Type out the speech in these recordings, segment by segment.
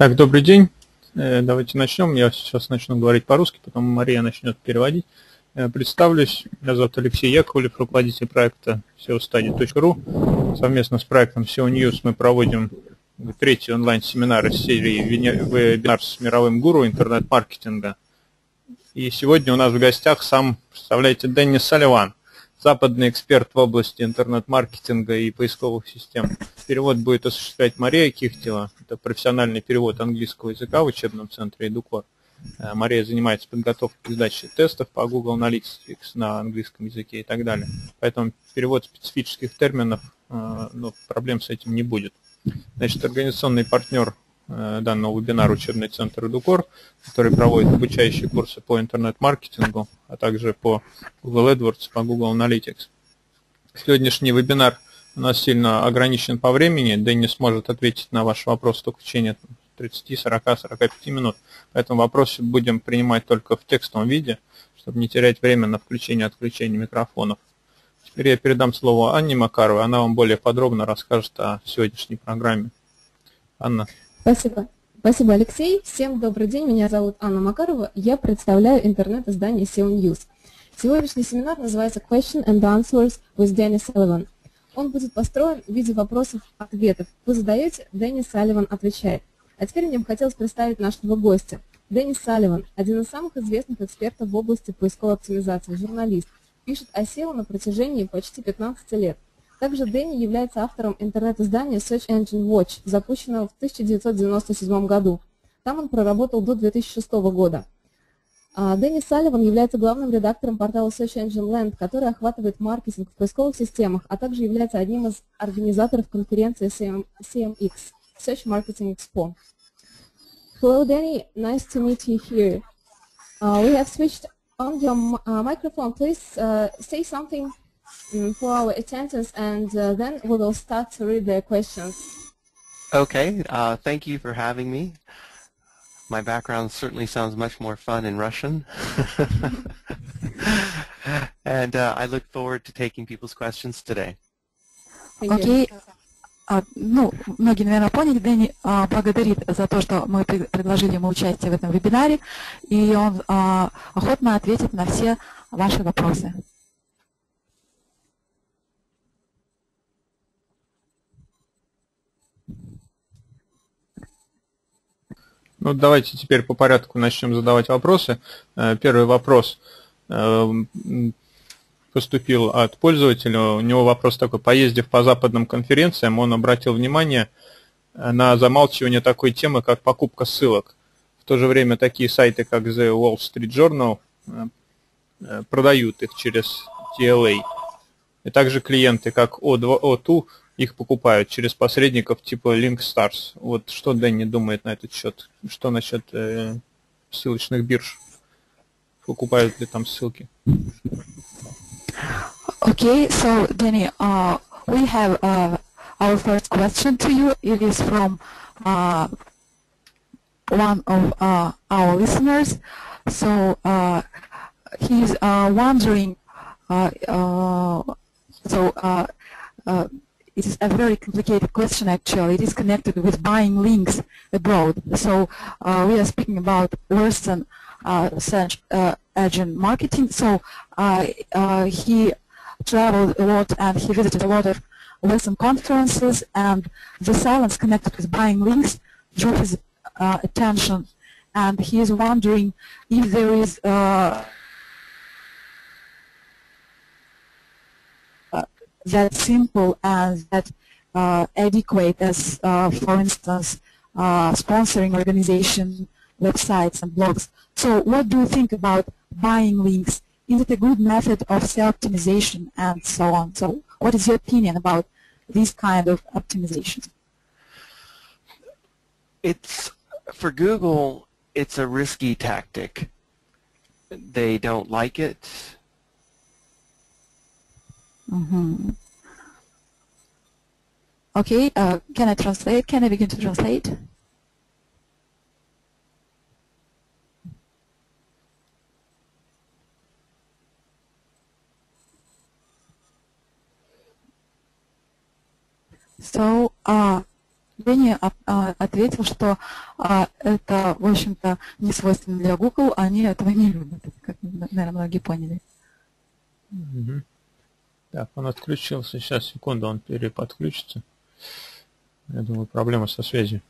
Так, добрый день. Давайте начнем. Я сейчас начну говорить по-русски, потом Мария начнет переводить. Представлюсь. Меня зовут Алексей Яковлев, руководитель проекта seostudy.ru. Совместно с проектом SEO News мы проводим третий онлайн-семинар из серии вебинар с мировым гуру интернет-маркетинга. И сегодня у нас в гостях сам, представляете, Денни Салливан, западный эксперт в области интернет-маркетинга и поисковых систем. Перевод будет осуществлять Мария Кихтева. Это профессиональный перевод английского языка в учебном центре «Эдукор». Мария занимается подготовкой и сдачей тестов по Google Analytics на английском языке и так далее. Поэтому перевод специфических терминов, проблем с этим не будет. Значит, организационный партнер данного вебинара учебный центр «Эдукор», который проводит обучающие курсы по интернет-маркетингу, а также по Google AdWords, по Google Analytics. Сегодняшний вебинар у нас сильно ограничен по времени. Дэнни сможет ответить на ваш вопрос только в течение 30, 40, 45 минут. Поэтому вопросы будем принимать только в текстовом виде, чтобы не терять время на включение и отключение микрофонов. Теперь я передам слово Анне Макаровой. Она вам более подробно расскажет о сегодняшней программе. Анна. Спасибо. Спасибо, Алексей. Всем добрый день. Меня зовут Анна Макарова. Я представляю интернет-издание SEO News. Сегодняшний семинар называется Question and Answers with Danny Sullivan. Он будет построен в виде вопросов-ответов. Вы задаете, Денни Салливан отвечает. А теперь мне бы хотелось представить нашего гостя. Денни Салливан – один из самых известных экспертов в области поисковой оптимизации, журналист. Пишет о SEO на протяжении почти 15 лет. Также Денни является автором интернет-издания Search Engine Watch, запущенного в 1997 году. Там он проработал до 2006 года. Денни Салливан является главным редактором портала Search Engine Land, который охватывает маркетинг в поисковых системах, а также является одним из организаторов конференции CMX, Search Marketing Expo. Hello, Danny. Nice to meet you here. We have switched on your microphone. Please say something for our attendees, and then we will start to read their questions. Okay. Thank you for having me. My background certainly sounds much more fun in Russian. And I look forward to taking people's questions today. Окей. Многие, наверное, поняли, Дэнни благодарит за то, что мы предложили ему участие в этом вебинаре, и он охотно ответит на все ваши вопросы. Давайте теперь по порядку начнем задавать вопросы. Первый вопрос поступил от пользователя. У него вопрос такой: поездив по западным конференциям, он обратил внимание на замалчивание такой темы, как покупка ссылок. В то же время такие сайты, как The Wall Street Journal, продают их через TLA. И также клиенты, как O2, их покупают через посредников типа LinkStars. Вот что Дэнни думает на этот счет? Что насчет ссылочных бирж? Покупают ли там ссылки? Okay, so Danny, we have our first question to you. It is from one of our listeners. So he's wondering, it is a very complicated question actually. It is connected with buying links abroad. So we are speaking about Western search engine marketing. So he traveled a lot and he visited a lot of Western conferences, and the silence connected with buying links drew his attention, and he is wondering if there is that simple and that adequate as, for instance, sponsoring organization, websites and blogs. So what do you think about buying links? Is it a good method of self-optimization and so on? So what is your opinion about this kind of optimization? For Google, it's a risky tactic. They don't like it. Okay, can I translate? Can I begin to translate? So Денни ответил, что это, в общем-то, не свойственно для Google, они этого не любят, как, наверное, многие поняли. Так, он отключился. Сейчас, секунду, он переподключится. Я думаю, проблема со связью.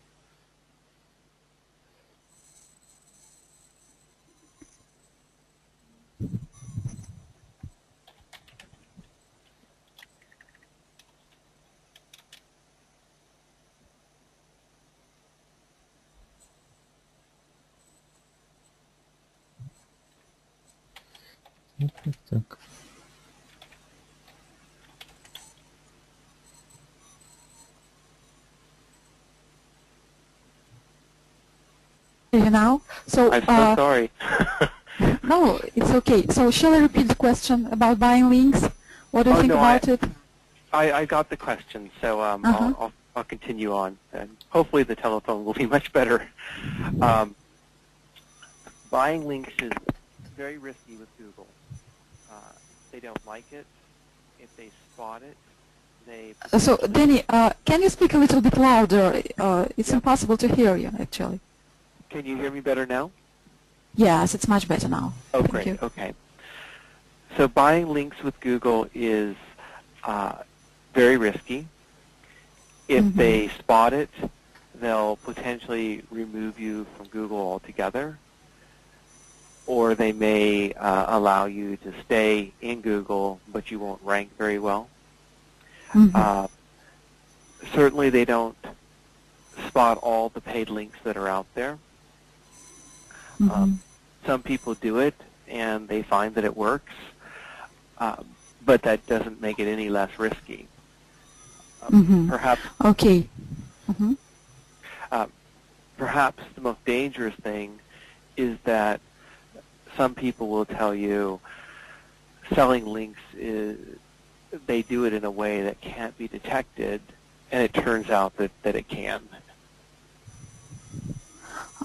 Так. You now? So, I'm so sorry. no, it's okay. So shall I repeat the question about buying links? What do you think about it? I got the question, so I'll continue on, and hopefully the telephone will be much better. Buying links is very risky with Google. They don't like it. If they spot it, they... So, Danny, can you speak a little bit louder? It's impossible to hear you, actually. Can you hear me better now? Yes, it's much better now. Oh, Thank great. you. Okay. So buying links with Google is very risky. If they spot it, they'll potentially remove you from Google altogether, or they may allow you to stay in Google, but you won't rank very well. Certainly they don't spot all the paid links that are out there. Some people do it, and they find that it works, but that doesn't make it any less risky. Perhaps, Okay. perhaps the most dangerous thing is that some people will tell you selling links they do it in a way that can't be detected, and it turns out that it can.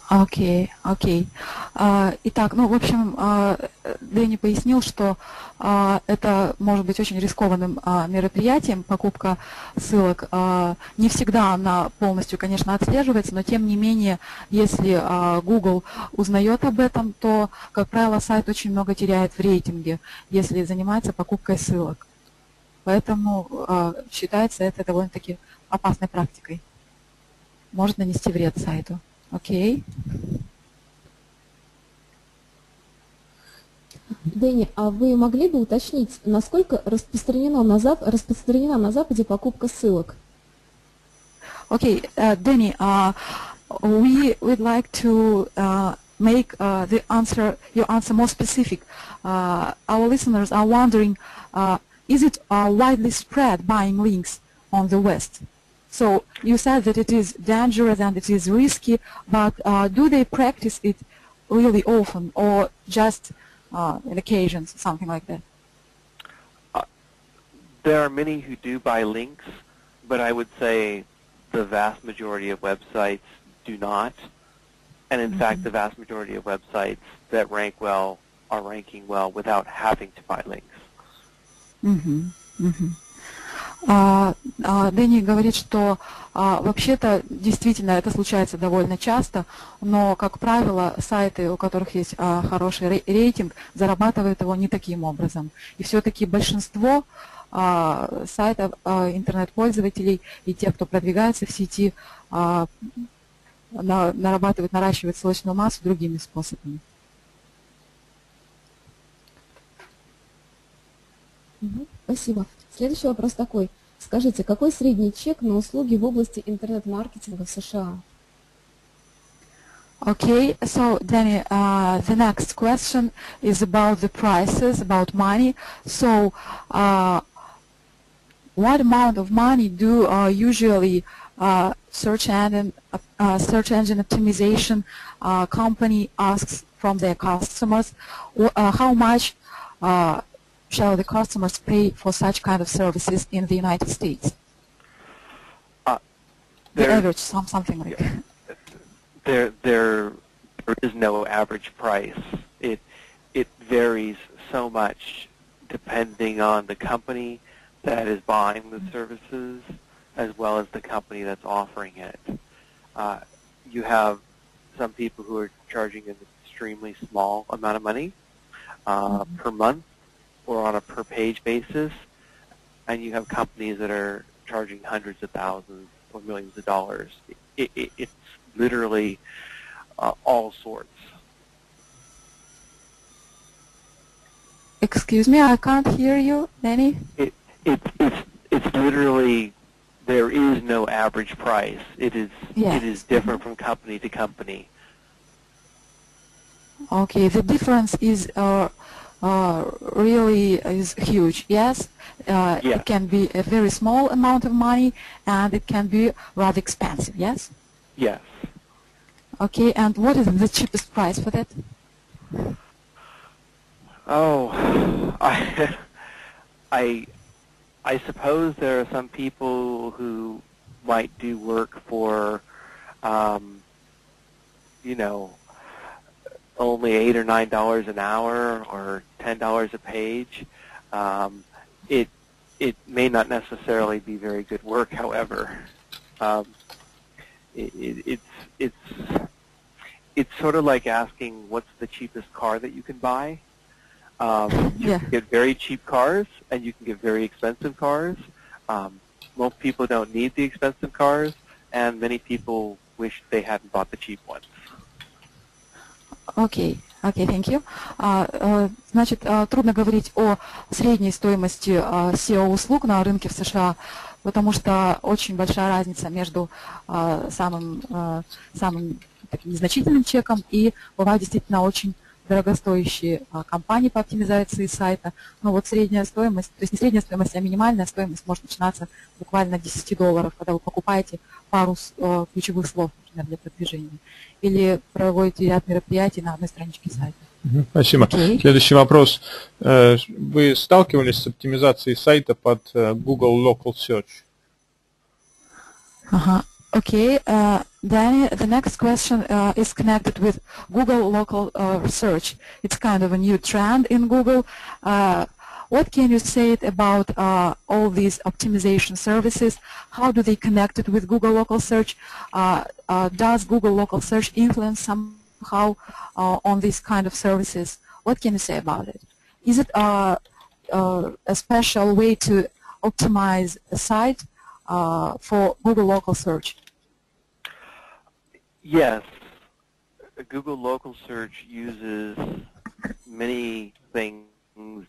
Окей. Итак, ну, в общем, Дэнни пояснил, что это может быть очень рискованным мероприятием, покупка ссылок. Не всегда она полностью, конечно, отслеживается, но тем не менее, если Google узнает об этом, то, как правило, сайт очень много теряет в рейтинге, если занимается покупкой ссылок. Поэтому считается это довольно-таки опасной практикой. Может нанести вред сайту. Окей. Дэнни, а вы могли бы уточнить, насколько распространена на Западе покупка ссылок? Okay, Danny, we would like to make your answer more specific. Our listeners are wondering, is it widely spread buying links on the West? So you said that it is dangerous and it is risky, but do they practice it really often, or just in occasions, something like that? There are many who do buy links, but I would say the vast majority of websites do not. And in fact, the vast majority of websites that rank well are ranking well without having to buy links. Дэнни говорит, что вообще-то действительно это случается довольно часто, но, как правило, сайты, у которых есть хороший рейтинг, зарабатывают его не таким образом. И все-таки большинство сайтов интернет-пользователей и тех, кто продвигается в сети, наращивают ссылочную массу другими способами. Спасибо. Следующий вопрос такой. Скажите, какой средний чек на услуги в области интернет-маркетинга в США? Okay, so Danny, the next question is about the prices, about money. So, what amount of money do usually search engine optimization company asks from their customers? How much shall the customers pay for such kind of services in the United States? The average, something like that. There is no average price. It varies so much depending on the company that is buying the services, as well as the company that's offering it. You have some people who are charging an extremely small amount of money per month or on a per-page basis, and you have companies that are charging hundreds of thousands or millions of dollars. It's literally all sorts. Excuse me, I can't hear you, Danny. It's literally, there is no average price. It is different from company to company. Okay, the difference is really is huge. Yes, Yeah. It can be a very small amount of money, and it can be rather expensive. Yes. Yes. Okay, and what is the cheapest price for that? Oh, I suppose there are some people who might do work for, you know, only $8 or $9 an hour or $10 a page. It may not necessarily be very good work, however. It's sort of like asking what's the cheapest car that you can buy. You can get very cheap cars, and you can get very expensive cars. Most people don't need the expensive cars, and many people wish they hadn't bought the cheap ones. Окей, thank you. Значит, трудно говорить о средней стоимости SEO-услуг на рынке в США, потому что очень большая разница между самым таким незначительным чеком и бывают действительно очень дорогостоящие компании по оптимизации сайта. Но вот средняя стоимость, то есть не средняя стоимость, а минимальная стоимость может начинаться буквально $10, когда вы покупаете пару ключевых слов, например, для продвижения. Или проводите ряд мероприятий на одной страничке сайта. Спасибо. Okay. Следующий вопрос. Вы сталкивались с оптимизацией сайта под Google Local Search? Okay, Danny, the next question is connected with Google Local Search. It's kind of a new trend in Google. What can you say about all these optimization services? How do they connect it with Google Local Search? Does Google Local Search influence somehow on these kind of services? What can you say about it? Is it a special way to optimize a site for Google Local Search? Yes. Google Local Search uses many things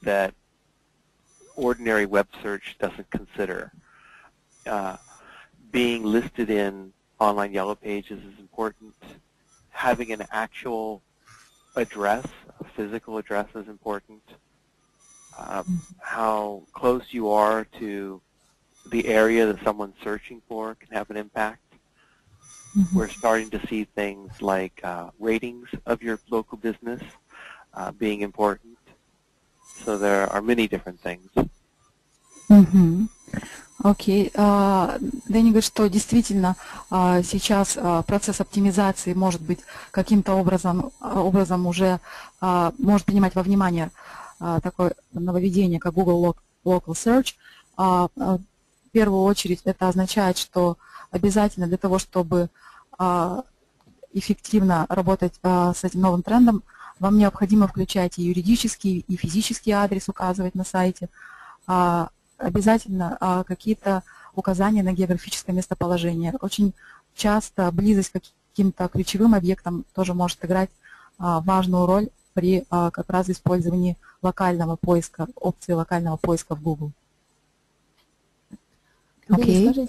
that ordinary web search doesn't consider. Being listed in online yellow pages is important. Having an actual address, a physical address, is important. How close you are to the area that someone's searching for can have an impact. We're starting to see things like ratings of your local business being important. So there are many different things. Окей. Дэнни говорит, что действительно сейчас процесс оптимизации может быть каким-то образом уже может принимать во внимание такое нововведение, как Google Local Search. В первую очередь это означает, что обязательно для того, чтобы эффективно работать с этим новым трендом, вам необходимо включать и юридический, и физический адрес указывать на сайте. Обязательно какие-то указания на географическое местоположение. Очень часто близость к каким-то ключевым объектам тоже может играть важную роль при как раз использовании локального поиска, опции локального поиска в Google. Okay.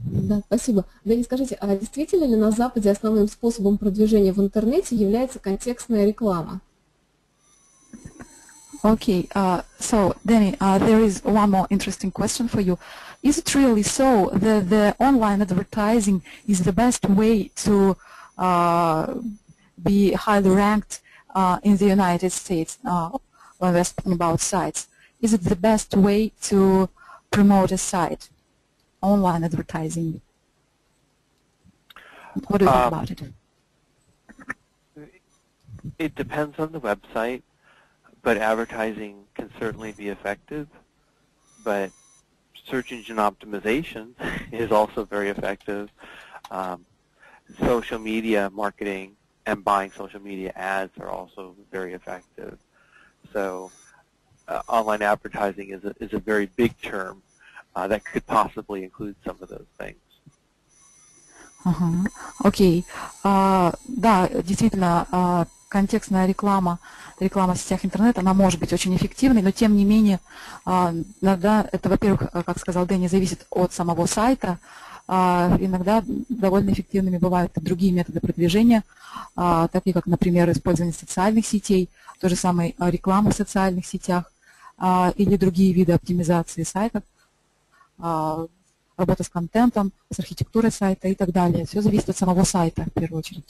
Да, спасибо. Дэнни, скажите, а действительно ли на Западе основным способом продвижения в интернете является контекстная реклама? Okay, so Danny, there is one more interesting question for you. Is it really so that the online advertising is the best way to be highly ranked in the United States when we're speaking about sites? Is it the best way to promote a site? Online advertising. What do you think about it? It depends on the website, but advertising can certainly be effective. But search engine optimization is also very effective. Social media marketing and buying social media ads are also very effective. So online advertising is a very big term that could possibly include some of those things. Окей. Да, действительно, контекстная реклама в сетях интернета, она может быть очень эффективной, но тем не менее, иногда это, во-первых, как сказал Дэнни, зависит от самого сайта. Иногда довольно эффективными бывают и другие методы продвижения, такие как, например, использование социальных сетей, то же самое реклама в социальных сетях или другие виды оптимизации сайтов, работа с контентом, с архитектурой сайта и так далее. Все зависит от самого сайта в первую очередь.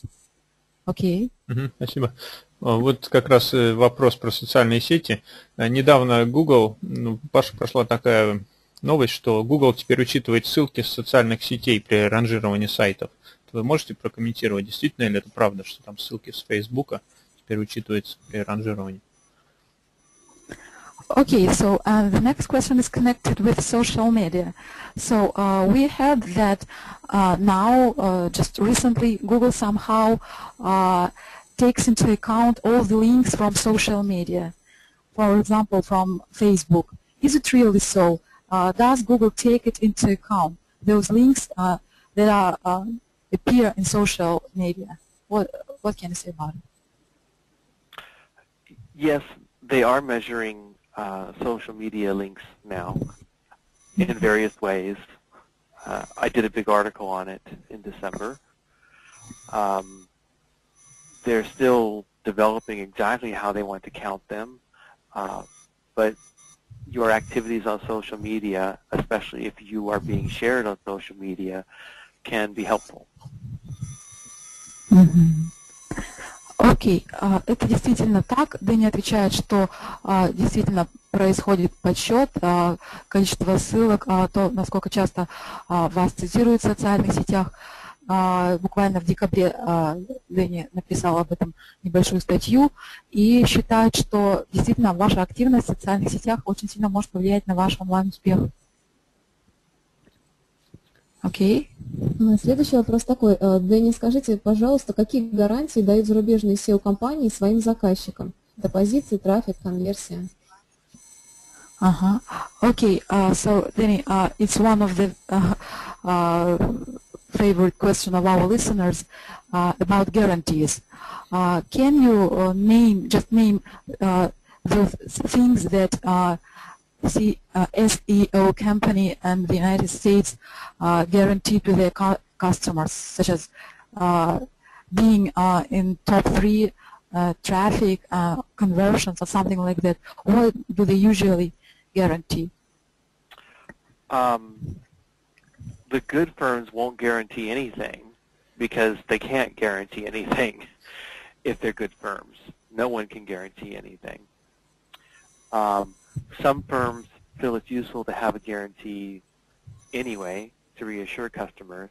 Окей. Спасибо. Вот как раз вопрос про социальные сети. Недавно Google, прошла такая новость, что Google теперь учитывает ссылки с социальных сетей при ранжировании сайтов. Вы можете прокомментировать, действительно ли это правда, что там ссылки с Facebook теперь учитываются при ранжировании? Okay, so the next question is connected with social media. So we heard that now, just recently, Google somehow takes into account all the links from social media, for example, from Facebook. Is it really so? Does Google take it into account, those links that appear in social media? What can you say about it? Yes, they are measuring social media links now in various ways. I did a big article on it in December. They're still developing exactly how they want to count them, but your activities on social media, especially if you are being shared on social media, can be helpful. Окей, это действительно так. Дэнни отвечает, что действительно происходит подсчет количества ссылок, то, насколько часто вас цитируют в социальных сетях. Буквально в декабре Дэнни написал об этом небольшую статью и считает, что действительно ваша активность в социальных сетях очень сильно может повлиять на ваш онлайн-успех. Окей. Следующий вопрос такой. Дэнни, скажите, пожалуйста, какие гарантии дают зарубежные SEO-компании своим заказчикам? Депозиции, трафик, конверсия. Okay, so Danny, it's one of the favorite question of our listeners about guarantees. Can you name the things that SEO company and the United States guarantee to their customers, such as being in top 3 traffic, conversions, or something like that? What do they usually guarantee? The good firms won't guarantee anything because they can't guarantee anything if they're good firms. No one can guarantee anything. Some firms feel it's useful to have a guarantee anyway to reassure customers,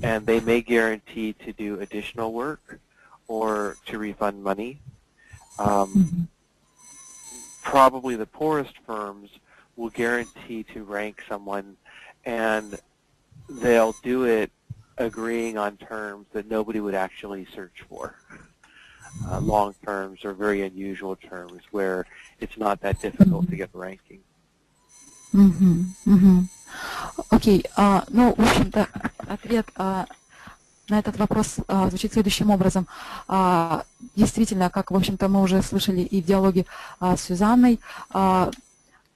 and they may guarantee to do additional work or to refund money. Probably the poorest firms will guarantee to rank someone, and they'll do it agreeing on terms that nobody would actually search for. Long terms or very unusual terms where it's not that difficult to get the ranking. Окей, ну, в общем-то, ответ на этот вопрос звучит следующим образом. Действительно, как, в общем-то, мы уже слышали и в диалоге с Сюзанной,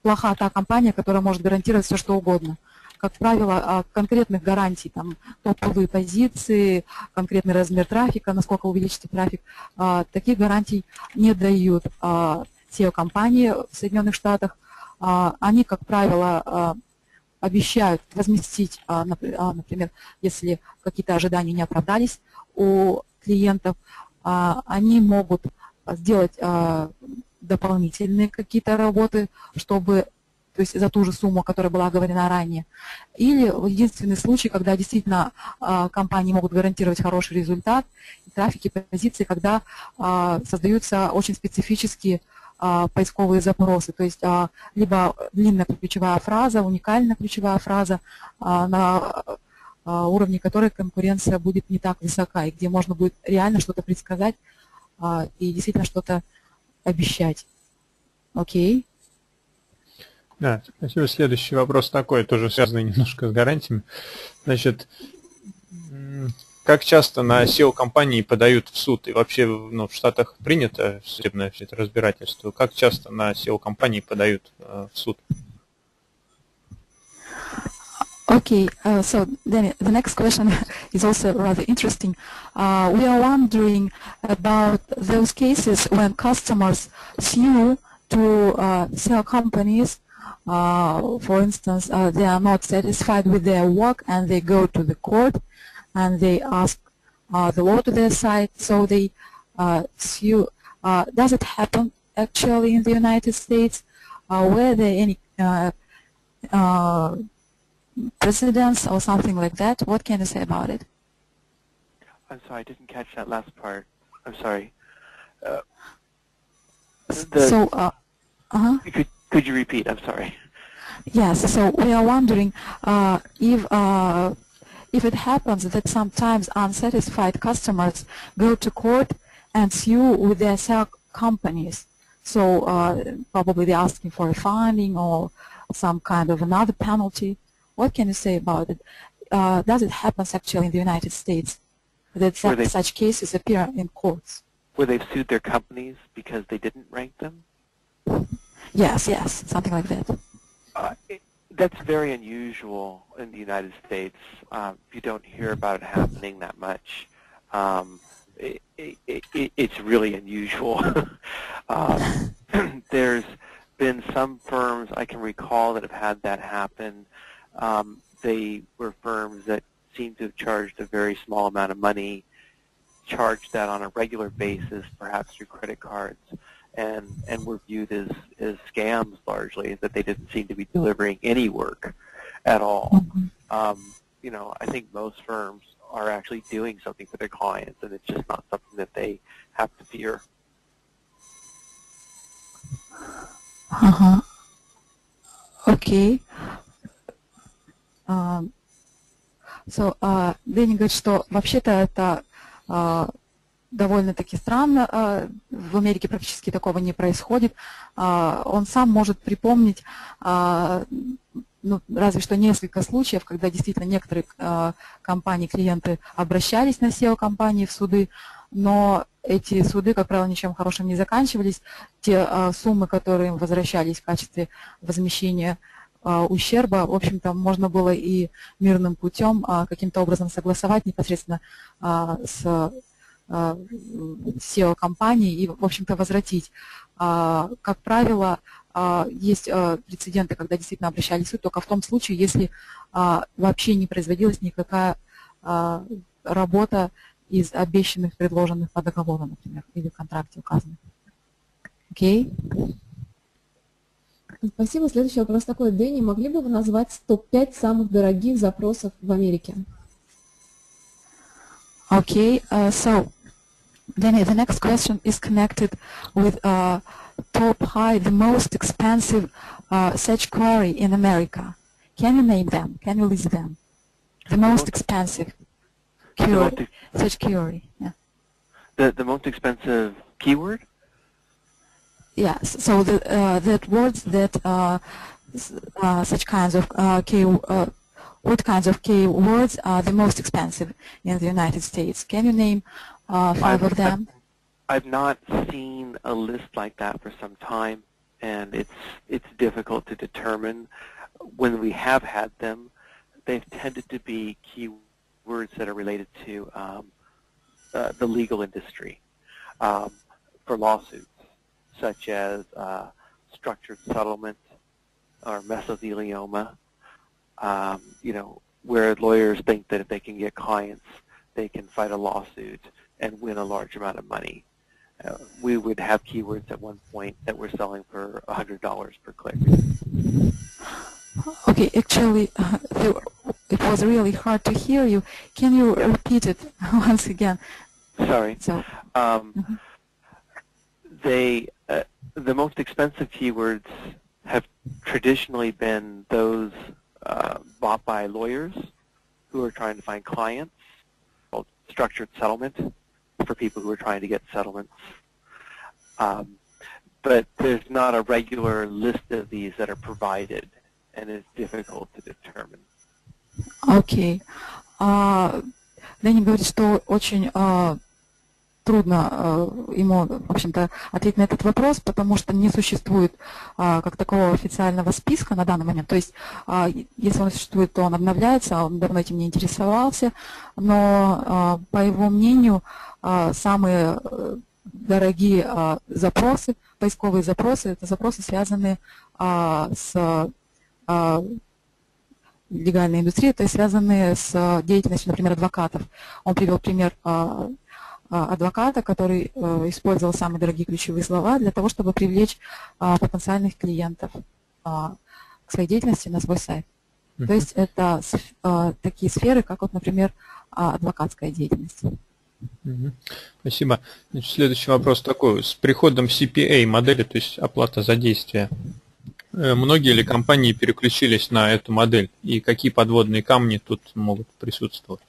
плоха та компания, которая может гарантировать все, что угодно. Как правило, конкретных гарантий, там, топовые позиции, конкретный размер трафика, насколько увеличится трафик, таких гарантий не дают SEO-компании в Соединенных Штатах. Они, как правило, обещают возместить, например, если какие-то ожидания не оправдались у клиентов, они могут сделать дополнительные какие-то работы, чтобы, то есть за ту же сумму, которая была оговорена ранее. Или единственный случай, когда действительно компании могут гарантировать хороший результат, трафик и позиции, когда создаются очень специфические поисковые запросы, то есть либо длинная ключевая фраза, уникальная ключевая фраза, на уровне которой конкуренция будет не так высока, и где можно будет реально что-то предсказать и действительно что-то обещать. Окей? Да, спасибо. Следующий вопрос такой, тоже связанный немножко с гарантиями. Значит, как часто на SEO компании подают в суд? И вообще в Штатах принято судебное все это разбирательство. Как часто на SEO компании подают в суд? Okay, so Danny, the next question is also rather interesting. We are wondering about those cases when customers sue to SEO companies. For instance, they are not satisfied with their work and they go to the court and they ask the law to their side, so they sue. Does it happen actually in the United States? Were there any precedents or something like that? What can you say about it? I'm sorry, I didn't catch that last part. I'm sorry. Could you repeat? I'm sorry. Yes, so we are wondering if it happens that sometimes unsatisfied customers go to court and sue with their SEO companies. So probably they're asking for a finding or some kind of another penalty. What can you say about it? Does it happen actually in the United States that such cases appear in courts? Where they've sued their companies because they didn't rank them? Yes, something like that. That's very unusual in the United States. You don't hear about it happening that much. It's really unusual. There's been some firms I can recall that have had that happen. They were firms that seem to have charged a very small amount of money, charged that on a regular basis, perhaps through credit cards, and were viewed as scams largely, that they didn't seem to be delivering any work at all. Mm-hmm. I think most firms are actually doing something for their clients, and it's just not something that they have to fear. Okay. Дэнни говорит, что вообще-то это довольно-таки странно, в Америке практически такого не происходит. Он сам может припомнить, разве что несколько случаев, когда действительно некоторые компании, клиенты обращались на SEO-компании в суды, но эти суды, как правило, ничем хорошим не заканчивались. Те суммы, которые им возвращались в качестве возмещения ущерба, в общем-то, можно было и мирным путем каким-то образом согласовать непосредственно с SEO-компанией и, в общем-то, возвратить. Как правило, есть прецеденты, когда действительно обращались в суд, только в том случае, если вообще не производилась никакая работа из обещанных, предложенных по договору, например, или в контракте указано. Окей? Спасибо. Следующий вопрос такой. Дэнни, могли бы вы назвать топ-5 самых дорогих запросов в Америке? Okay, so Danny, the next question is connected with top high, the most expensive search query in America. Can you name them? Can you list them? The most expensive search query. Yeah. The most expensive keyword? Yes. So that words that such kinds of what kinds of keywords are the most expensive in the United States? Can you name 5 of them? I've not seen a list like that for some time, and it's difficult to determine. When we have had them, they've tended to be keywords that are related to the legal industry for lawsuits, such as structured settlement or mesothelioma, where lawyers think that if they can get clients, they can fight a lawsuit and win a large amount of money. We would have keywords at one point that were selling for $100 per click. Okay, actually, it was really hard to hear you. Can you repeat it once again? Sorry. So, the most expensive keywords have traditionally been those bought by lawyers who are trying to find clients, called structured settlement, for people who are trying to get settlements. But there's not a regular list of these that are provided, and it's difficult to determine. Окей. Дэнни говорит, что очень трудно ему, в общем-то, ответить на этот вопрос, потому что не существует как такого официального списка на данный момент. То есть, если он существует, то он обновляется, он давно этим не интересовался, но, по его мнению, самые дорогие запросы, поисковые запросы, это запросы, связанные с легальной индустрией, то есть связанные с деятельностью, например, адвокатов. Он привел пример адвоката, который использовал самые дорогие ключевые слова для того, чтобы привлечь потенциальных клиентов к своей деятельности на свой сайт. То есть это такие сферы, как, вот, например, адвокатская деятельность. Спасибо. Значит, следующий вопрос такой. С приходом CPA модели, то есть оплата за действие, многие ли компании переключились на эту модель? И какие подводные камни тут могут присутствовать?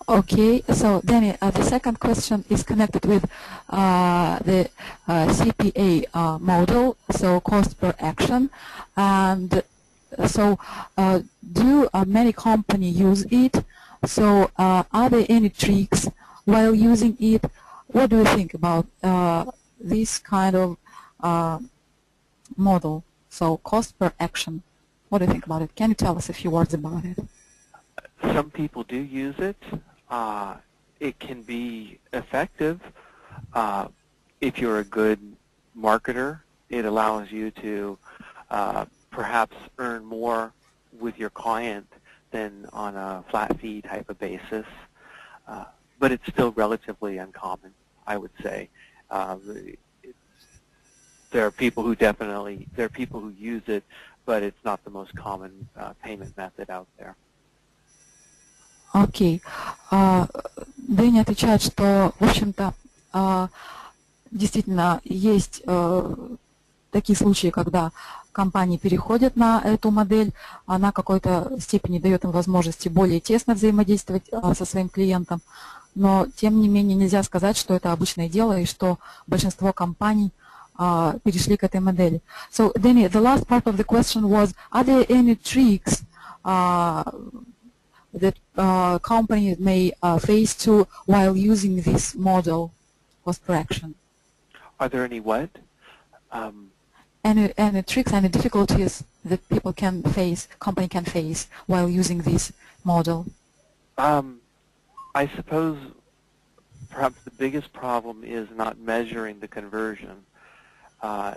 Okay, so Danny, the second question is connected with the CPA model, so cost per action, and so do many companies use it? So are there any tricks while using it? What do you think about this kind of model? So cost per action. What do you think about it? Can you tell us a few words about it? Some people do use it. It can be effective if you're a good marketer. It allows you to perhaps earn more with your client than on a flat fee type of basis. But it's still relatively uncommon, I would say. There are people who use it, but it's not the most common payment method out there. Окей. Дэнни отвечает, что, в общем-то, действительно есть такие случаи, когда компании переходят на эту модель, она в какой-то степени дает им возможности более тесно взаимодействовать со своим клиентом, но, тем не менее, нельзя сказать, что это обычное дело и что большинство компаний перешли к этой модели. So, Danny, the last part of the question was, are there any tricks that companies may face to while using this model, cost per action? Are there any what? Any tricks, any difficulties that people can face, company can face while using this model? I suppose perhaps the biggest problem is not measuring the conversion.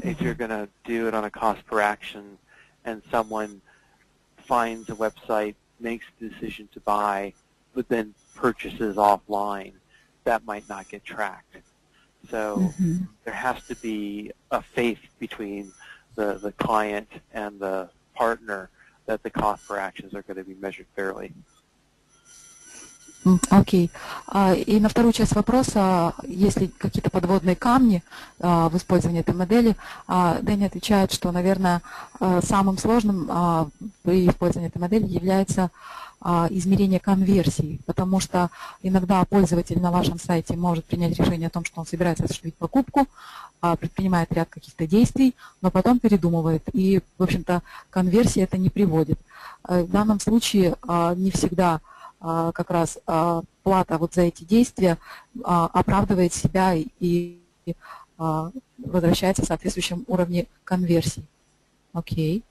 If you're going to do it on a cost per action and someone finds a website, makes the decision to buy, but then purchases offline, that might not get tracked. So there has to be a faith between the client and the partner that the cost per actions are going to be measured fairly. Окей. И на вторую часть вопроса, есть ли какие-то подводные камни в использовании этой модели, Дэнни отвечает, что, наверное, самым сложным при использовании этой модели является измерение конверсии, потому что иногда пользователь на вашем сайте может принять решение о том, что он собирается осуществить покупку, предпринимает ряд каких-то действий, но потом передумывает, и, в общем-то, конверсия это не приводит. В данном случае не всегда как раз плата вот за эти действия оправдывает себя и возвращается в соответствующем уровне конверсии. Окей.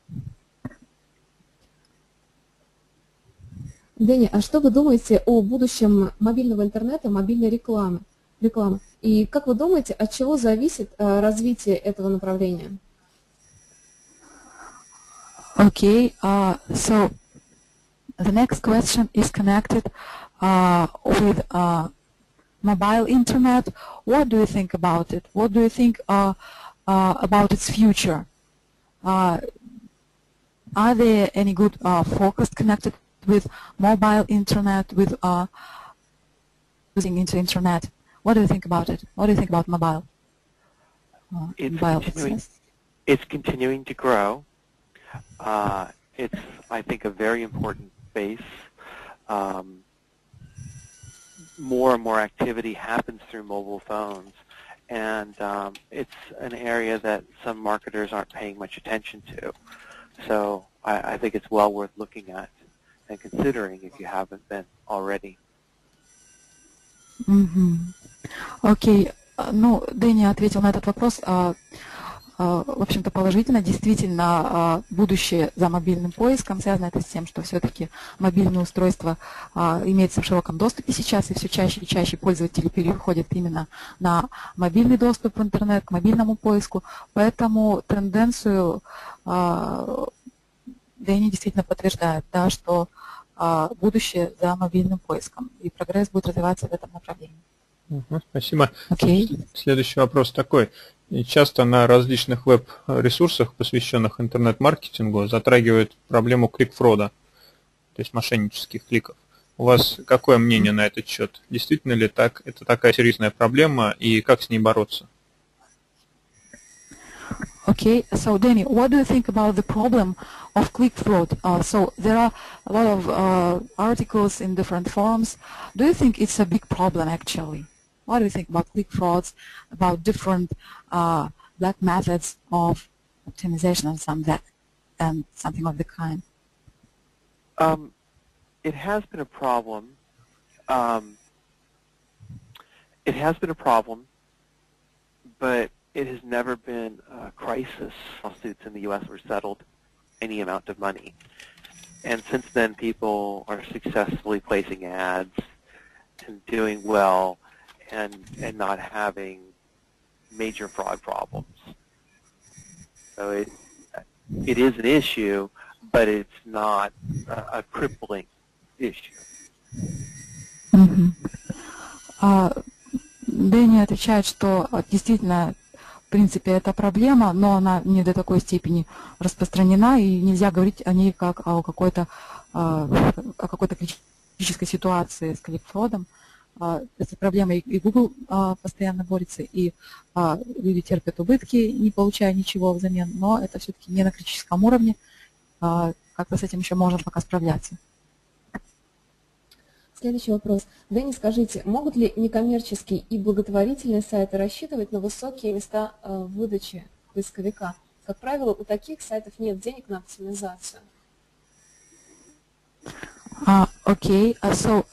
Дэнни, а что вы думаете о будущем мобильного интернета, мобильной рекламы? И как вы думаете, от чего зависит развитие этого направления? Okay, so the next question is connected with mobile internet. What do you think about it? What do you think about its future? Are there any good focus connected with mobile internet, with using into internet? What do you think about it? What do you think about mobile? It's continuing to grow. It's, I think, a very important space. More and more activity happens through mobile phones, and it's an area that some marketers aren't paying much attention to. So I think it's well worth looking at and considering if you haven't been already. Окей. Ну, Дэнни ответил на этот вопрос, в общем-то, положительно. Действительно, будущее за мобильным поиском связано это с тем, что все-таки мобильное устройство имеется в широком доступе сейчас, и все чаще и чаще пользователи переходят именно на мобильный доступ в интернет, к мобильному поиску. Поэтому тенденцию Дэнни действительно подтверждает, да, что будущее за мобильным поиском, и прогресс будет развиваться в этом направлении. Спасибо. Okay. Следующий вопрос такой. Часто на различных веб-ресурсах, посвященных интернет-маркетингу, затрагивают проблему клик-фрода, то есть мошеннических кликов. У вас какое мнение на этот счет? Действительно ли так, это такая серьезная проблема, и как с ней бороться? Okay, so Danny, what do you think about the problem of click fraud? So there are a lot of articles in different forums. Do you think it's a big problem actually? What do you think about click frauds, about different black methods of optimization and something of the kind? It has been a problem. It has been a problem, but it has never been a crisis. Lawsuits in the U.S. were settled any amount of money. And since then, people are successfully placing ads and doing well and not having major fraud problems. So it is an issue, but it's not a crippling issue. Дэнни отвечает, что действительно, в принципе, это проблема, но она не до такой степени распространена, и нельзя говорить о ней как о какой-то критической ситуации с клик-фродом. Эта проблема и Google постоянно борется, и люди терпят убытки, не получая ничего взамен, но это все-таки не на критическом уровне. Как-то с этим еще можно пока справляться. Следующий вопрос. Дэнни, скажите, могут ли некоммерческие и благотворительные сайты рассчитывать на высокие места выдачи поисковика? Как правило, у таких сайтов нет денег на оптимизацию. Okay, so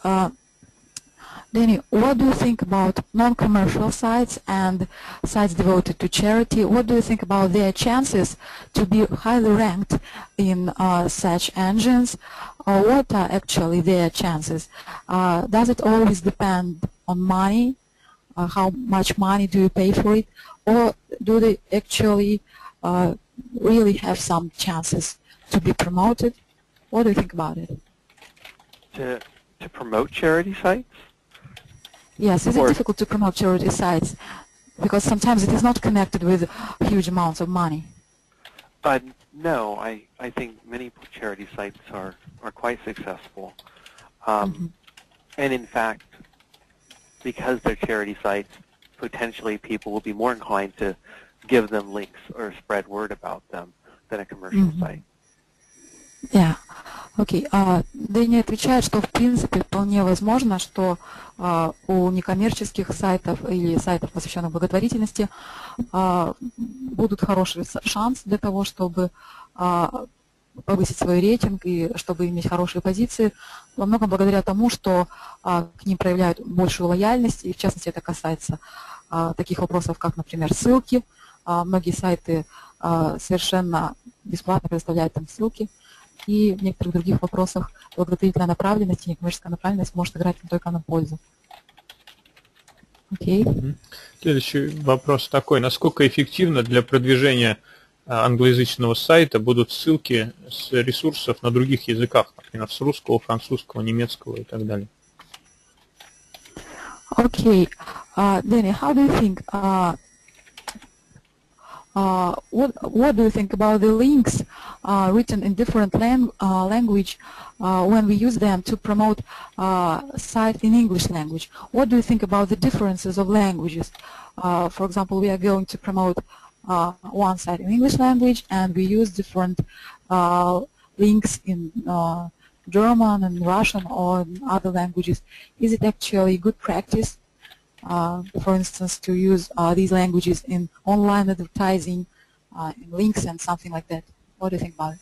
Danny, what do you think about non-commercial sites and sites devoted to charity? What do you think about their chances to be highly ranked in search engines? What are actually their chances? Does it always depend on money? How much money do you pay for it? Or do they actually really have some chances to be promoted? What do you think about it? To promote charity sites? Yes, is it difficult to promote charity sites? Because sometimes it is not connected with huge amounts of money. No, I think many charity sites are quite successful. And in fact, because they're charity sites, potentially people will be more inclined to give them links or spread word about them than a commercial site. Yeah. Окей. Дэнни отвечает, что в принципе вполне возможно, что у некоммерческих сайтов или сайтов, посвященных благотворительности, будут хороший шанс для того, чтобы повысить свой рейтинг и чтобы иметь хорошие позиции, во многом благодаря тому, что к ним проявляют большую лояльность, и в частности это касается таких вопросов, как, например, ссылки. Многие сайты совершенно бесплатно предоставляют там ссылки. И в некоторых других вопросах благотворительная направленность и некоммерческая направленность может играть только на пользу. Okay. Следующий вопрос такой. Насколько эффективно для продвижения англоязычного сайта будут ссылки с ресурсов на других языках, например, с русского, французского, немецкого и так далее? Okay. Danny, how do you think what do you think about the links written in different language when we use them to promote site in English language? What do you think about the differences of languages? For example, we are going to promote one site in English language, and we use different links in German and Russian or in other languages. Is it actually good practice, for instance, to use these languages in online advertising, in links and something like that? What do you think about it?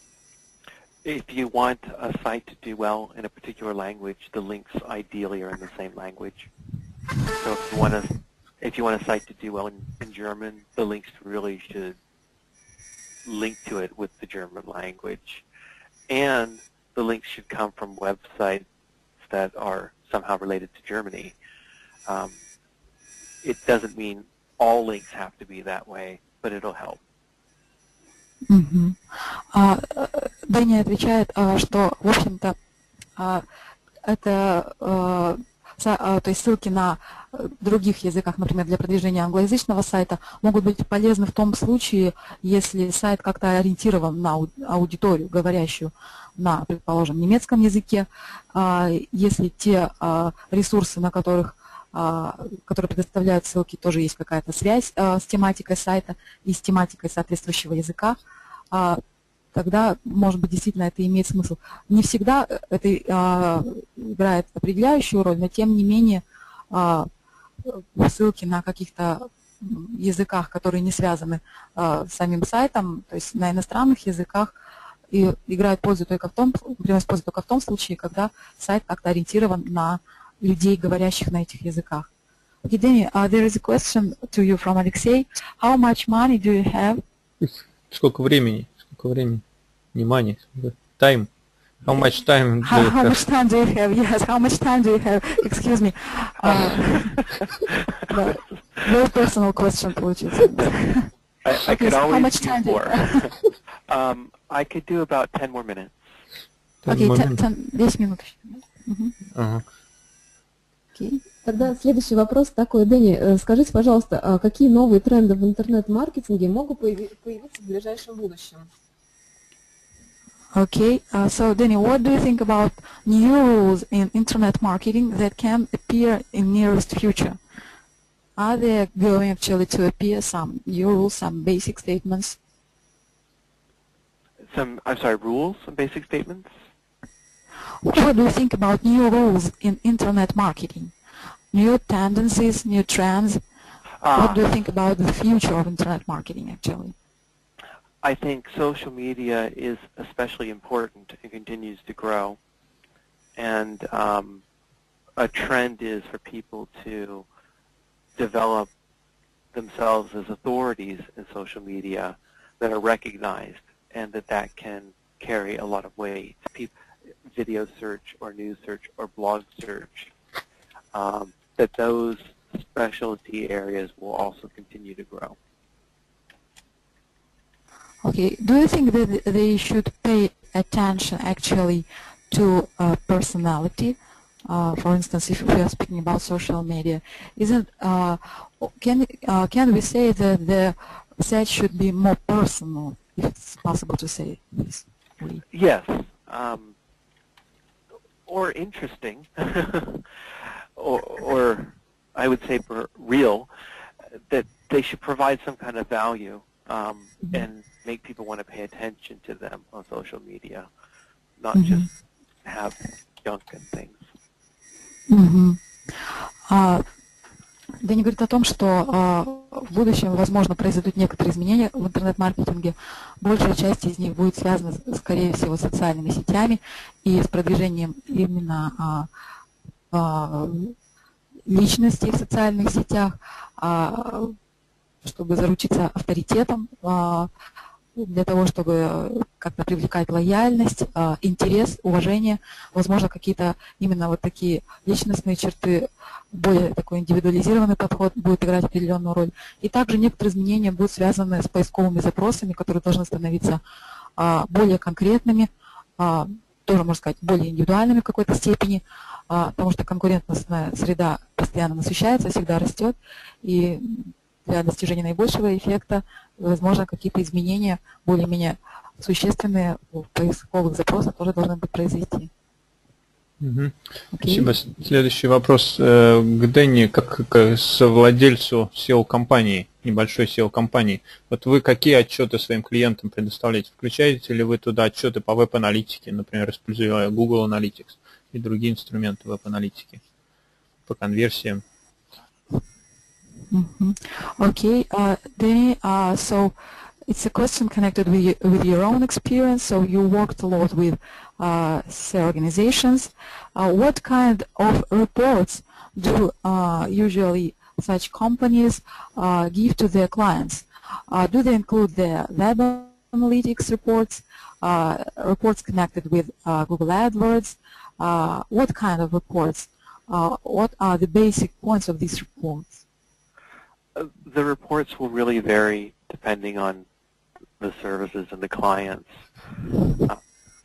If you want a site to do well in a particular language, the links ideally are in the same language. So if you want a site to do well in German, the links really should link to it with the German language. And the links should come from websites that are somehow related to Germany. It doesn't mean all links have to be that way, but it'll help. Дэнни отвечает, что, в общем-то, это, то есть ссылки на других языках, например, для продвижения англоязычного сайта, могут быть полезны в том случае, если сайт как-то ориентирован на аудиторию, говорящую на, предположим, немецком языке, если те ресурсы, на которые предоставляют ссылки, тоже есть какая-то связь с тематикой сайта и с тематикой соответствующего языка, тогда, может быть, действительно это имеет смысл. Не всегда это играет определяющую роль, но тем не менее ссылки на каких-то языках, которые не связаны с самим сайтом, то есть на иностранных языках, и играют пользу только в том, приносят пользу только в том случае, когда сайт как-то ориентирован на людей, говорящих на этих языках. Okay, Danny, there is a question to you from Alexei. How much money do you have? Сколько времени? Не money, time. How much time do you have? How much time do you have? Yes, how much time do you have? Excuse me. Very personal question получится. I could always do more. I could do about 10 more minutes. Okay, 10 минут еще. Okay. Тогда следующий вопрос такой. Дэнни, скажите, пожалуйста, какие новые тренды в интернет-маркетинге могут появиться в ближайшем будущем? Okay, so Danny, what do you think about new rules in internet marketing that can appear in nearest future? Are there going actually to appear some new rules, some basic statements? Rules, some basic statements? What do you think about new rules in internet marketing? New tendencies, new trends? What do you think about the future of internet marketing actually? I think social media is especially important and continues to grow. And a trend is for people to develop themselves as authorities in social media that are recognized, and that can carry a lot of weight. Video search or news search or blog search, that those specialty areas will also continue to grow. Okay, do you think that they should pay attention actually to personality? For instance, if we are speaking about social media, can we say that the site should be more personal, if it's possible to say this way? Yes, or interesting, or I would say real, that they should provide some kind of value and make people want to pay attention to them on social media, not just have junk and things. Дэнни говорит о том, что в будущем, возможно, произойдут некоторые изменения в интернет-маркетинге. Большая часть из них будет связана, скорее всего, с социальными сетями и с продвижением именно личности в социальных сетях, чтобы заручиться авторитетом, для того, чтобы как-то привлекать лояльность, интерес, уважение, возможно, какие-то именно вот такие личностные черты, более такой индивидуализированный подход будет играть определенную роль. И также некоторые изменения будут связаны с поисковыми запросами, которые должны становиться более конкретными, тоже, можно сказать, более индивидуальными в какой-то степени, потому что конкурентная среда постоянно насыщается, всегда растет, и для достижения наибольшего эффекта, возможно, какие-то изменения более-менее существенные в поисковых запросах тоже должны быть произвести. Спасибо. Следующий вопрос к Денни, как к совладельцу SEO-компании, небольшой SEO-компании. Вот вы какие отчеты своим клиентам предоставляете? Включаете ли вы туда отчеты по веб-аналитике, например, используя Google Analytics и другие инструменты веб-аналитики по конверсиям? Okay, Danny, so it's a question connected with your own experience. So you worked a lot with SEO organizations. What kind of reports do usually such companies give to their clients? Do they include their web analytics reports, reports connected with Google AdWords? What kind of reports? What are the basic points of these reports? The reports will really vary depending on the services and the clients.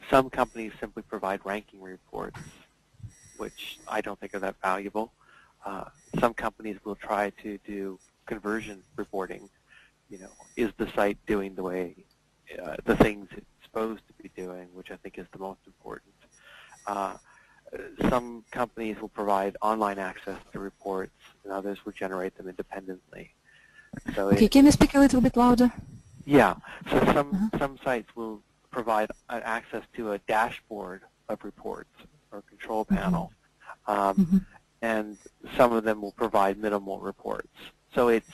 Some companies simply provide ranking reports, which I don't think are that valuable. Some companies will try to do conversion reporting. You know, is the site doing the way, the things it's supposed to be doing, which I think is the most important. Some companies will provide online access to reports, and others will generate them independently. So okay, can you speak a little bit louder? Yeah. So some sites will provide access to a dashboard of reports or control panel, and some of them will provide minimal reports. So it's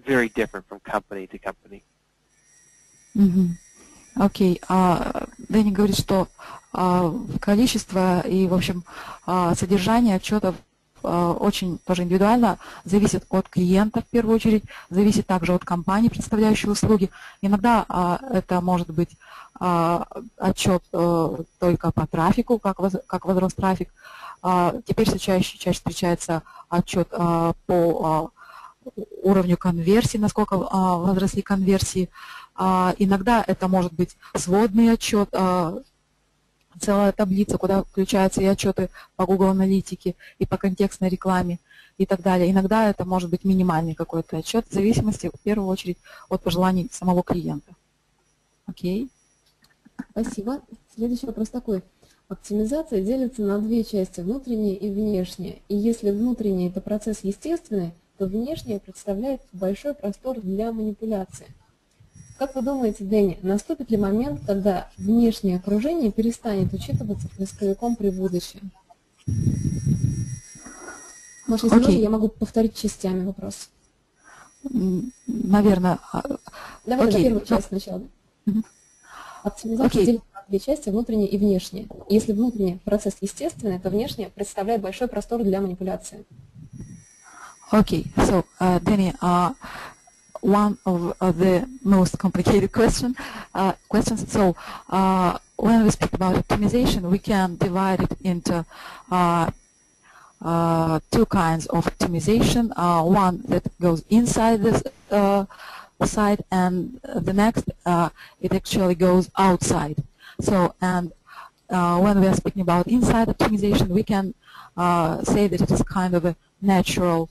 very different from company to company. Окей. Дэнни говорит, что количество и, в общем, содержание отчетов очень тоже индивидуально, зависит от клиента в первую очередь, зависит также от компании, представляющей услуги. Иногда это может быть отчет только по трафику, как возрос трафик. Теперь все чаще встречается отчет по уровню конверсии, насколько возросли конверсии. Иногда это может быть сводный отчет, целая таблица, куда включаются и отчеты по Google аналитике, и по контекстной рекламе, и так далее. Иногда это может быть минимальный какой-то отчет, в зависимости, в первую очередь, от пожеланий самого клиента. Окей? Спасибо. Следующий вопрос такой. Оптимизация делится на две части, внутренняя и внешняя. И если внутренний – это процесс естественный, то внешнее представляет большой простор для манипуляции. Как вы думаете, Дэнни, наступит ли момент, когда внешнее окружение перестанет учитываться поисковиком при будущем? Может, если можно, я могу повторить частями вопрос. Наверное. Давайте первую часть сначала. Оптимизация делится на две части, внутренняя и внешняя. Если внутренний процесс естественный, то внешнее представляет большой простор для манипуляции. Okay, so Danny, one of the most complicated questions. So when we speak about optimization, we can divide it into two kinds of optimization. One that goes inside this site, and the next it actually goes outside. So and when we are speaking about inside optimization, we can say that it is kind of a natural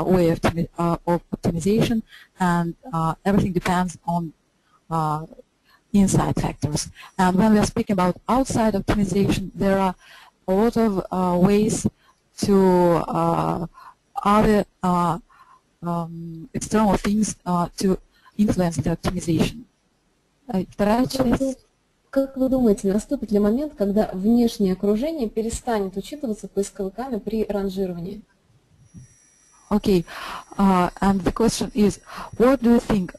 way of optimization, and everything depends on inside factors. And when we are speaking about outside optimization, there are a lot of ways to other external things to influence the optimization. Вторая часть. Как вы думаете, наступит ли момент, когда внешнее окружение перестанет учитываться поисковиками при ранжировании? Okay, and the question is, what do you think,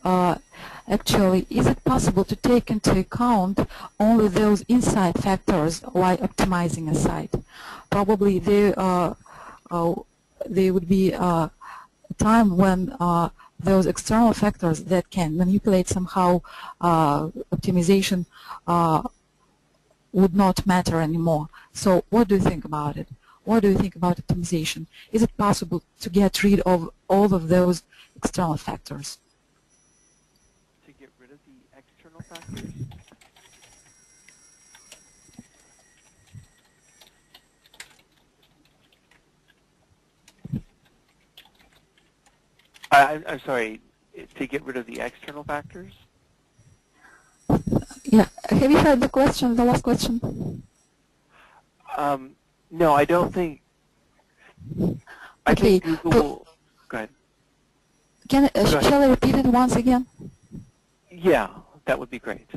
actually, is it possible to take into account only those inside factors while optimizing a site? Probably there would be a time when those external factors that can manipulate somehow optimization would not matter anymore. So what do you think about it? What do you think about optimization? Is it possible to get rid of all of those external factors? To get rid of the external factors? I'm sorry, to get rid of the external factors? Yeah. Have you heard the question, the last question? No, I don't think. I Okay. think Google will, go ahead. Shall I repeat it once again? Yeah, that would be great.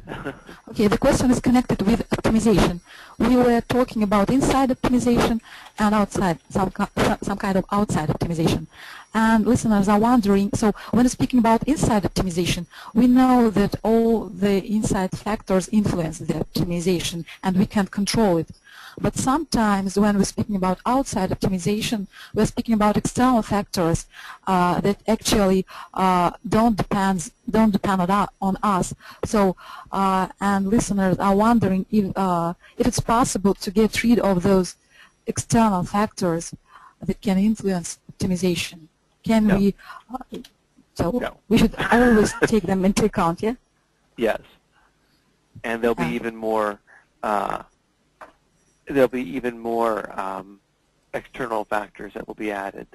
Okay, the question is connected with optimization. We were talking about inside optimization and outside, some kind of outside optimization. And listeners are wondering, so when speaking about inside optimization, we know that all the inside factors influence the optimization and we can't control it. But sometimes when we're speaking about outside optimization, we're speaking about external factors that actually don't depend on us. So, and listeners are wondering if it's possible to get rid of those external factors that can influence optimization. Can No. we? No. We should always take them into account, yeah? Yes. And there'll be even more. There'll be even more external factors that will be added.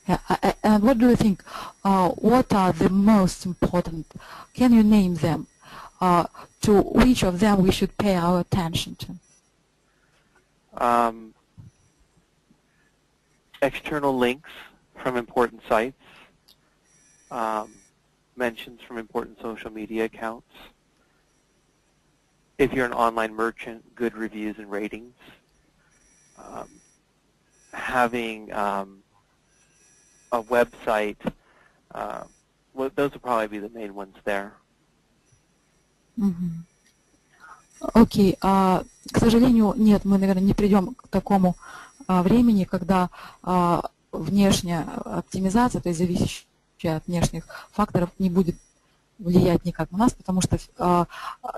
Yeah, and what do you think? What are the most important? Can you name them? To which of them we should pay our attention to? External links from important sites, mentions from important social media accounts. If you're an online merchant, good reviews and ratings. Having a website, well, those will probably be the main ones there. Окей, к сожалению, нет, мы, наверное, не придем к такому времени, когда внешняя оптимизация, то есть зависящая от внешних факторов, не будет влиять никак на нас, потому что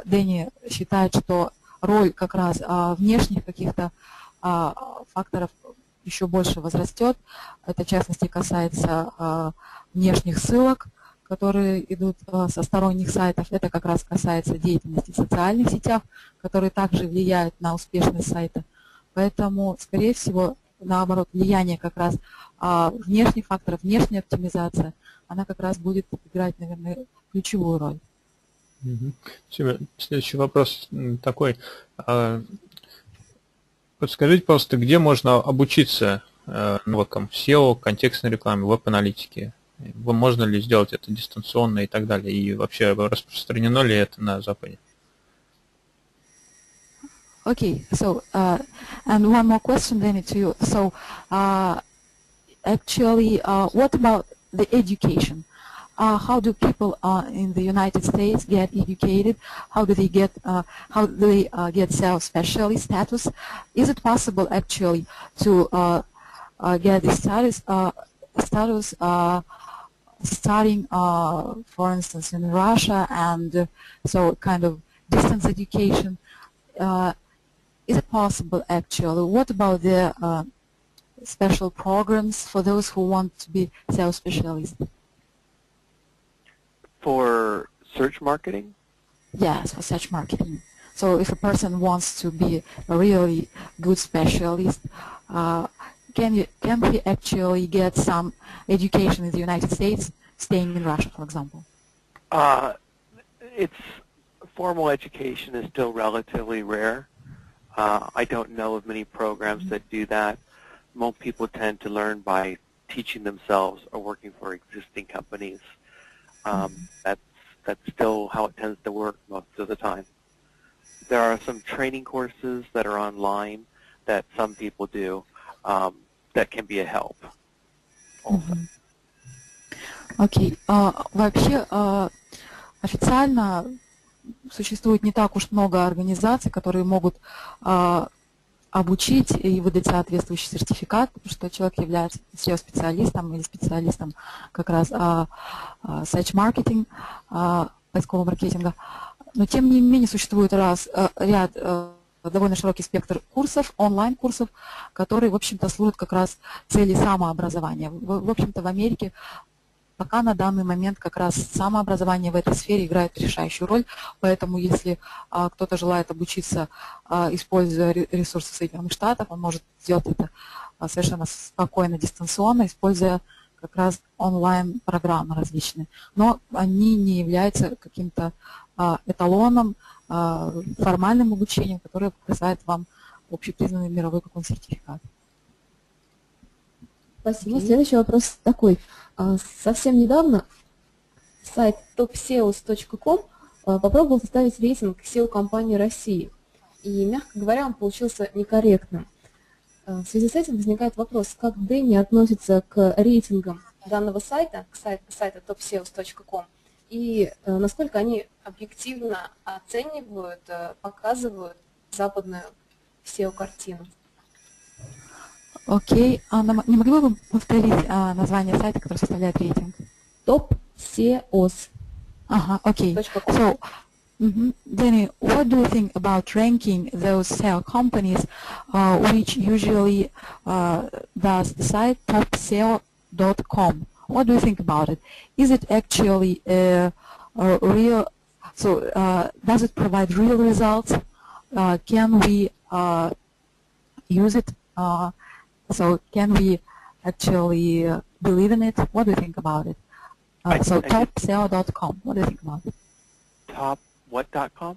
Дэнни считает, что роль как раз внешних каких-то факторов еще больше возрастет. Это, в частности, касается внешних ссылок, которые идут со сторонних сайтов. Это как раз касается деятельности в социальных сетях, которые также влияют на успешность сайта. Поэтому, скорее всего, наоборот, влияние как раз внешних факторов, внешняя оптимизация, она как раз будет играть, наверное, ключевую роль. Следующий вопрос такой. Подскажите, пожалуйста, где можно обучиться навыкам SEO, контекстной рекламы, веб-аналитики? Можно ли сделать это дистанционно и так далее? И вообще распространено ли это на Западе? Okay, so and one more question, Danny, to you. So actually, what about the education? How do people in the United States get educated? How do they get self-specialist status? Is it possible actually to get the status starting, for instance, in Russia, and so kind of distance education? Is it possible actually? What about the special programs for those who want to be self-specialists? For search marketing? Yes, for search marketing. So if a person wants to be a really good specialist, can he actually get some education in the United States, staying in Russia, for example? It's formal education is still relatively rare. I don't know of many programs that do that. Most people tend to learn by teaching themselves or working for existing companies. That's still how it tends to work most of the time. There are some training courses that are online that some people do that can be a help also. Окей. Вообще, официально существует не так уж много организаций, которые могут обучить и выдать соответствующий сертификат, что человек является SEO-специалистом или специалистом как раз search marketing, поискового маркетинга. Но тем не менее существует ряд довольно широкий спектр курсов, онлайн-курсов, которые, в общем-то, служат как раз цели самообразования. В общем-то, в Америке пока на данный момент как раз самообразование в этой сфере играет решающую роль, поэтому если кто-то желает обучиться, используя ресурсы Соединенных Штатов, он может сделать это совершенно спокойно, дистанционно, используя как раз онлайн-программы различные, но они не являются каким-то эталоном, формальным обучением, которое присваивает вам общепризнанный мировой какой-то сертификат. Спасибо. Следующий вопрос такой. Совсем недавно сайт topseos.com попробовал составить рейтинг SEO компании России. И, мягко говоря, он получился некорректным. В связи с этим возникает вопрос, как Денни относится к рейтингам данного сайта, к сайту topseos.com, и насколько они объективно оценивают, показывают западную SEO-картину. Окей. Не могли бы вы повторить название сайта, который составляет рейтинг? topseos. Ага, окей. So, Danny, what do you think about ranking those SEO companies which usually does the site topseo.com? What do you think about it? Is it actually a real, so does it provide real results? Can we use it? So can we actually believe in it? What do you think about it? So topseo.com, what do you think about it? What.com?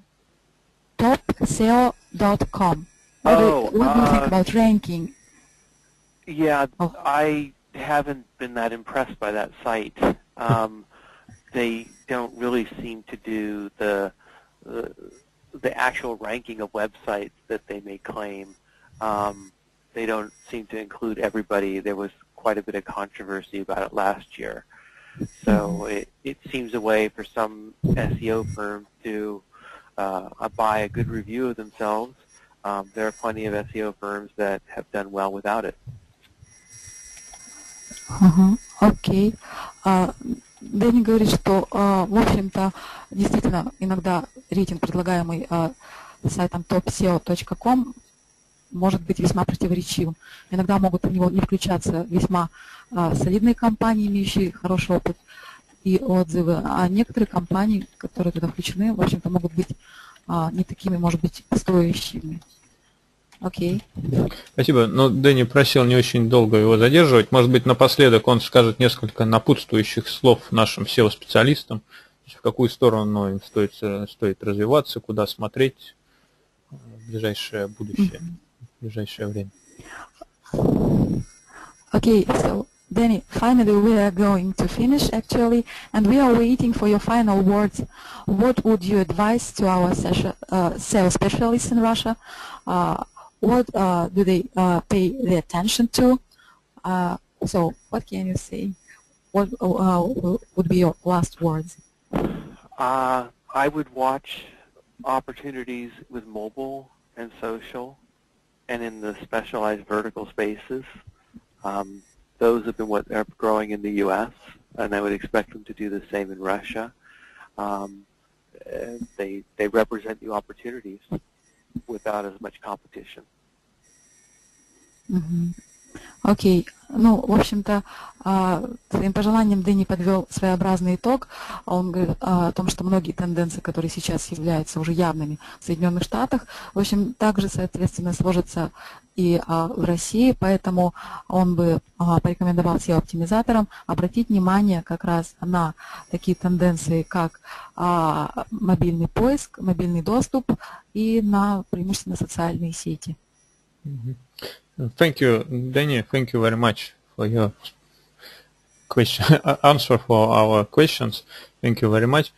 Topseo.com. What do you think about ranking? Yeah, I haven't been that impressed by that site. They don't really seem to do the actual ranking of websites that they may claim. They don't seem to include everybody. There was quite a bit of controversy about it last year. So it seems a way for some SEO firms to buy a good review of themselves. There are plenty of SEO firms that have done well without it. Окей. Дэнни говорит, что, в общем-то, действительно, иногда рейтинг, предлагаемый сайтом topseo.com, может быть весьма противоречивым. Иногда могут в него не включаться весьма солидные компании, имеющие хороший опыт и отзывы, а некоторые компании, которые туда включены, в общем-то, могут быть не такими, может быть, стоящими. Окей. Спасибо. Но Дэнни просил не очень долго его задерживать. Может быть, напоследок он скажет несколько напутствующих слов нашим SEO-специалистам, в какую сторону им стоит развиваться, куда смотреть в ближайшее будущее, в ближайшее время. Okay, so Danny, finally we are going to finish actually, and we are waiting for your final words. What would you advise to our SEO specialists in Russia? What do they pay the attention to? So what can you say? What would be your last words? I would watch opportunities with mobile and social and in the specialized vertical spaces. Those have been what are growing in the U.S., and I would expect them to do the same in Russia. They represent new opportunities without as much competition. Окей. Ну, в общем-то, своим пожеланием Дэнни подвел своеобразный итог. Он говорит о том, что многие тенденции, которые сейчас являются уже явными в Соединенных Штатах, в общем, также, соответственно, сложатся и в России, поэтому он бы порекомендовал SEO-оптимизаторам обратить внимание как раз на такие тенденции, как мобильный поиск, мобильный доступ и на преимущественно социальные сети. Thank you, Danny. Thank you very much for your answer for our questions. Thank you very much.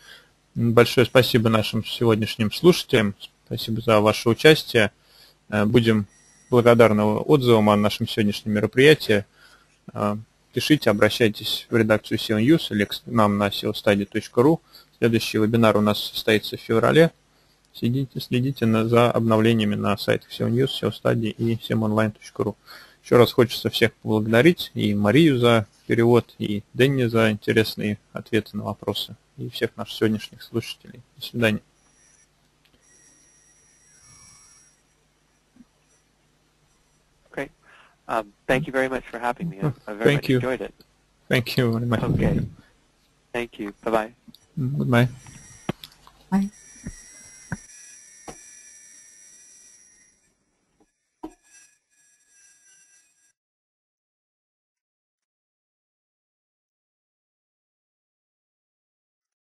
Большое спасибо нашим сегодняшним слушателям. Спасибо за ваше участие. Будем благодарны отзывам о нашем сегодняшнем мероприятии. Пишите, обращайтесь в редакцию SEO News или к нам на seostudy.ru. Следующий вебинар у нас состоится в феврале. Следите за обновлениями на сайтах SEO News, SEO Study и semonline.ru. Еще раз хочется всех поблагодарить, и Марию за перевод, и Денни за интересные ответы на вопросы, и всех наших сегодняшних слушателей. До свидания. Great. Thank you very much for having me. I very much enjoyed it. Thank you very much. Okay. Thank you. Bye-bye. Goodbye. Bye.